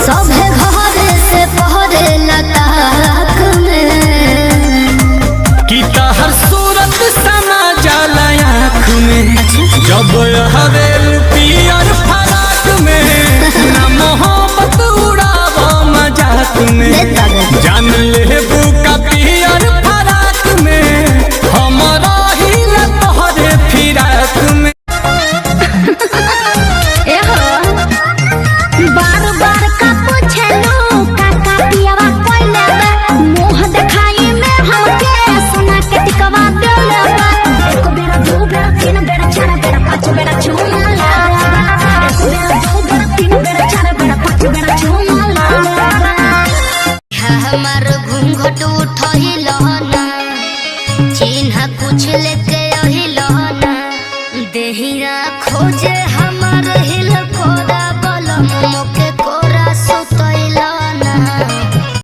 सभे घरे से पहरे लताक में कि तहर सूरत समा जाला आँख में जब हवेल पियर फराक में ना मोहब्बत उड़ावा मजाक में जान ले बुका पियर फराक में हमारा ही तोहरे फिराक में बार बार का पूछलू काका पियावा कोइले बा मुंह देखाई में हमके सोना के टिकवा देले बा एक बेरा दो बेरा तीन बेरा चार बेरा पांच बेरा चुमाला एक बेरा दो बेरा तीन बेरा चार बेरा पांच बेरा चुमाला हमार घूंघट उठइल